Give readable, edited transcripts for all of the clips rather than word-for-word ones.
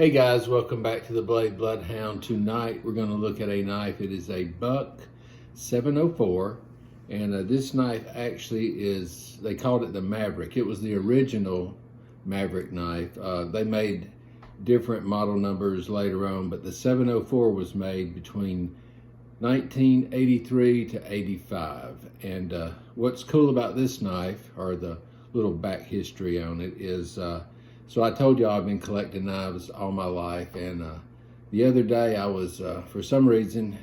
Hey guys, welcome back to the Blade Bloodhound. Tonight we're going to look at a knife. It is a Buck 704, and this knife actually is, they called it the Maverick. It was the original Maverick knife. They made different model numbers later on, but the 704 was made between 1983 to 85. And what's cool about this knife, or the little back history on it, is so I told you I've been collecting knives all my life, and the other day I was, for some reason,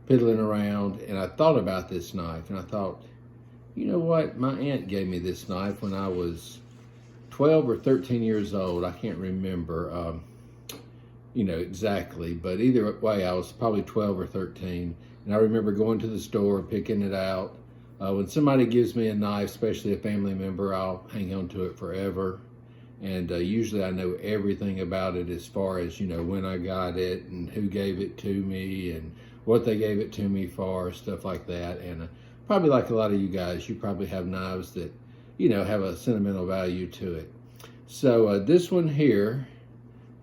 piddling around, and I thought about this knife, and I thought, you know what, my aunt gave me this knife when I was 12 or 13 years old. I can't remember, exactly, but either way, I was probably 12 or 13, and I remember going to the store, picking it out. When somebody gives me a knife, especially a family member, I'll hang on to it forever. And usually I know everything about it, as far as, when I got it and who gave it to me and what they gave it to me for, stuff like that. And probably like a lot of you guys, you probably have knives that, have a sentimental value to it. So this one here,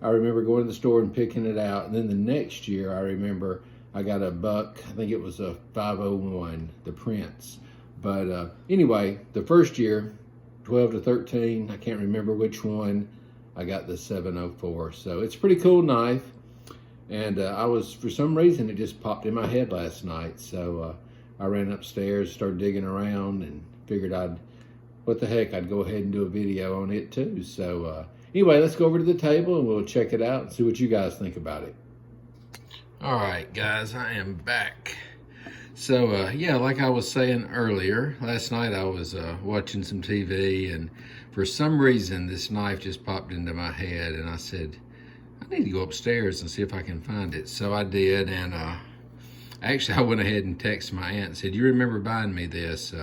I remember going to the store and picking it out. And then the next year, I remember I got a Buck, I think it was a 501, the Prince. But anyway, the first year, 12 to 13, I can't remember which one, I got the 704. So it's a pretty cool knife, and I was, for some reason, it just popped in my head last night. So I ran upstairs, started digging around, and figured what the heck, I'd go ahead and do a video on it too. So anyway, let's go over to the table and we'll check it out and see what you guys think about it. All right, guys, I am back. So, yeah, like I was saying earlier, last night I was watching some TV, and for some reason this knife just popped into my head, and I said, I need to go upstairs and see if I can find it. So I did, and actually I went ahead and texted my aunt and said, you remember buying me this,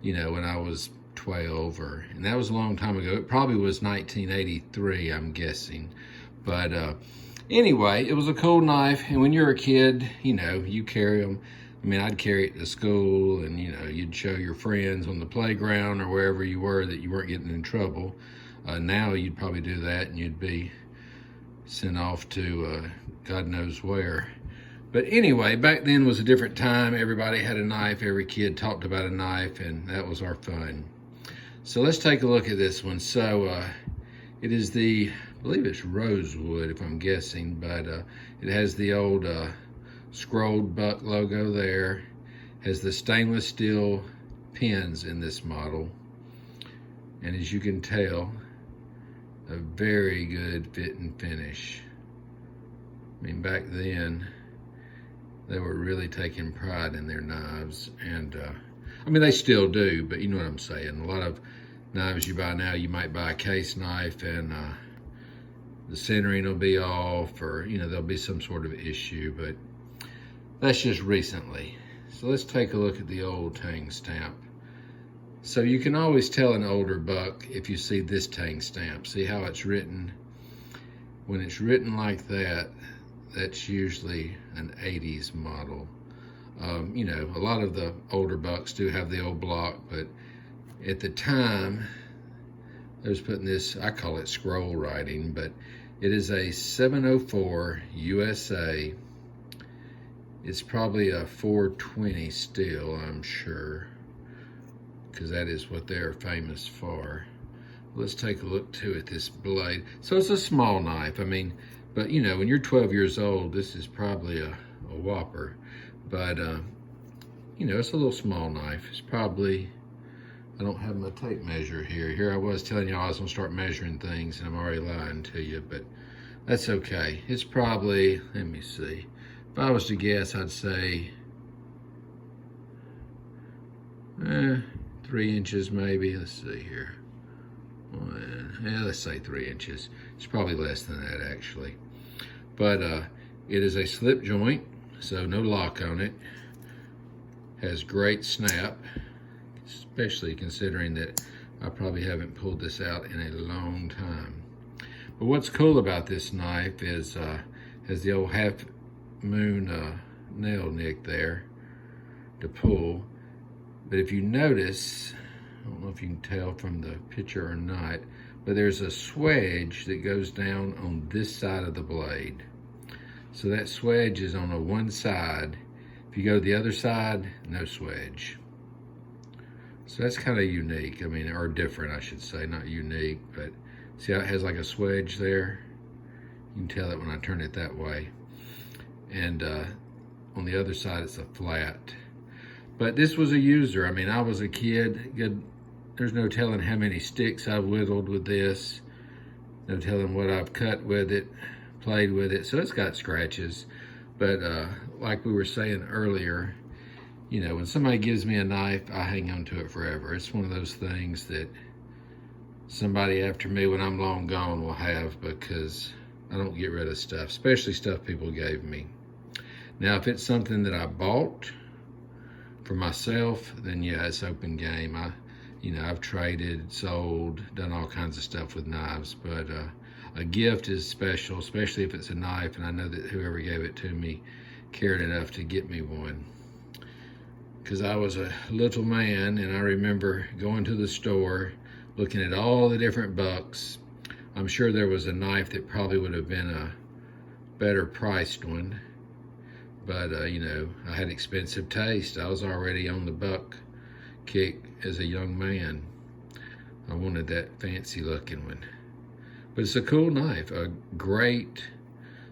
when I was 12, and that was a long time ago. It probably was 1983, I'm guessing. But anyway, it was a cool knife, and when you're a kid, you carry them. I mean, I'd carry it to school, and, you'd show your friends on the playground or wherever you were that you weren't getting in trouble. Now you'd probably do that, and you'd be sent off to God knows where. But anyway, back then was a different time. Everybody had a knife. Every kid talked about a knife, and that was our fun. So let's take a look at this one. So it is I believe it's Rosewood, if I'm guessing, but it has the old scrolled Buck logo there, has the stainless steel pins in this model, and as you can tell, a very good fit and finish. I mean, back then they were really taking pride in their knives, and I mean, they still do, but you know what I'm saying. A lot of knives you buy now, you might buy a case knife and the centering will be off, or there'll be some sort of issue, but that's just recently. So let's take a look at the old tang stamp. So you can always tell an older Buck if you see this tang stamp. See how it's written? When it's written like that, that's usually an 80s model. A lot of the older Bucks do have the old block, but at the time, I was putting this, I call it scroll writing, but it is a 704 USA. It's probably a 420 still, I'm sure, because that is what they're famous for. Let's take a look too at this blade. So it's a small knife, I mean, but when you're 12 years old, this is probably a whopper. But, it's a little small knife. It's probably, I don't have my tape measure here. Here I was telling you I was gonna start measuring things, and I'm already lying to you, but that's okay. It's probably, let me see. If I was to guess, I'd say 3 inches maybe. Let's see here. Let's say 3 inches. It's probably less than that, actually. But it is a slip joint, so no lock on it. Has great snap, especially considering that I probably haven't pulled this out in a long time. But what's cool about this knife is has the old half moon nail nick there to pull. But if you notice, I don't know if you can tell from the picture or not, but there's a swedge that goes down on this side of the blade. So that swedge is on one side. If you go to the other side, no swedge. So that's kind of unique. I mean, or different, I should say, not unique, but see how it has like a swedge there? You can tell it when I turn it that way. And on the other side, it's a flat. But this was a user. I mean, I was a kid. Good. There's no telling how many sticks I've whittled with this. No telling what I've cut with it, played with it. So it's got scratches. But like we were saying earlier, you know, when somebody gives me a knife, I hang on to it forever. It's one of those things that somebody after me when I'm long gone will have, because I don't get rid of stuff, especially stuff people gave me. Now, if it's something that I bought for myself, then yeah, it's open game. I've traded, sold, done all kinds of stuff with knives, but a gift is special, especially if it's a knife, and I know that whoever gave it to me cared enough to get me one. Because I was a little man, and I remember going to the store, looking at all the different bucks. I'm sure there was a knife that probably would have been a better priced one. But, I had expensive taste. I was already on the buck kick as a young man. I wanted that fancy looking one. But it's a cool knife, a great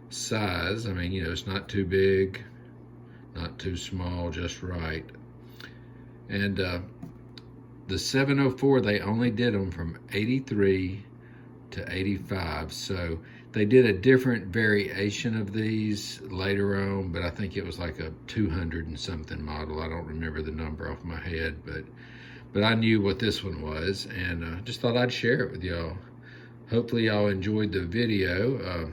size. I mean, it's not too big, not too small, just right. And the 704, they only did them from 83 to 85. So they did a different variation of these later on, but I think it was like a 200 and something model. I don't remember the number off my head, but I knew what this one was, and just thought I'd share it with y'all. Hopefully y'all enjoyed the video.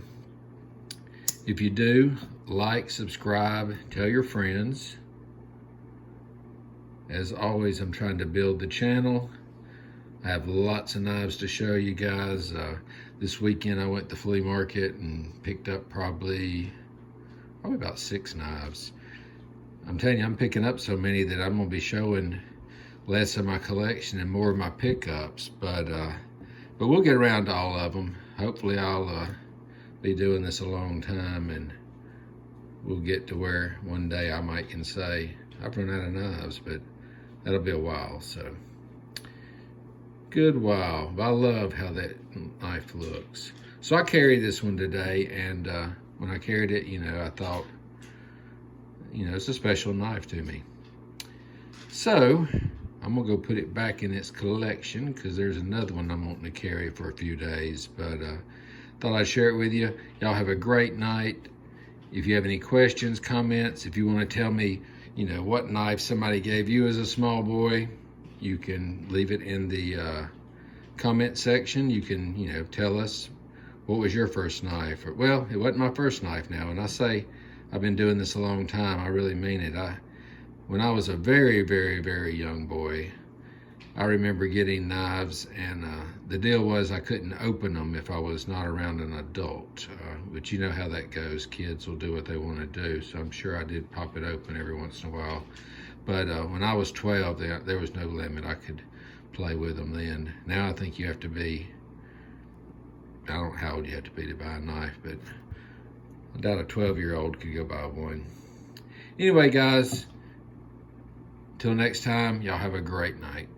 If you do, like, subscribe, tell your friends. As always, I'm trying to build the channel. I have lots of knives to show you guys. This weekend I went to the flea market and picked up probably about 6 knives. I'm telling you, I'm picking up so many that I'm gonna be showing less of my collection and more of my pickups. But we'll get around to all of them. Hopefully I'll be doing this a long time, and we'll get to where one day I might can say, I've run out of knives, but that'll be a while, so. Good while. I love how that knife looks. So I carried this one today, and when I carried it, I thought, it's a special knife to me. So I'm gonna go put it back in its collection, because there's another one I'm wanting to carry for a few days, but thought I'd share it with you. Y'all have a great night. If you have any questions, comments, if you want to tell me, what knife somebody gave you as a small boy, you can leave it in the comment section. You can, tell us what was your first knife. Well, it wasn't my first knife now. And I say I've been doing this a long time. I really mean it. When I was a very, very, very young boy, I remember getting knives, and the deal was I couldn't open them if I was not around an adult. But you know how that goes. Kids will do what they want to do. So I'm sure I did pop it open every once in a while. But when I was 12, there was no limit. I could play with them then. Now I think you have to be, I don't know how old you have to be to buy a knife, but I doubt a 12-year-old could go buy one. Anyway, guys, till next time, y'all have a great night.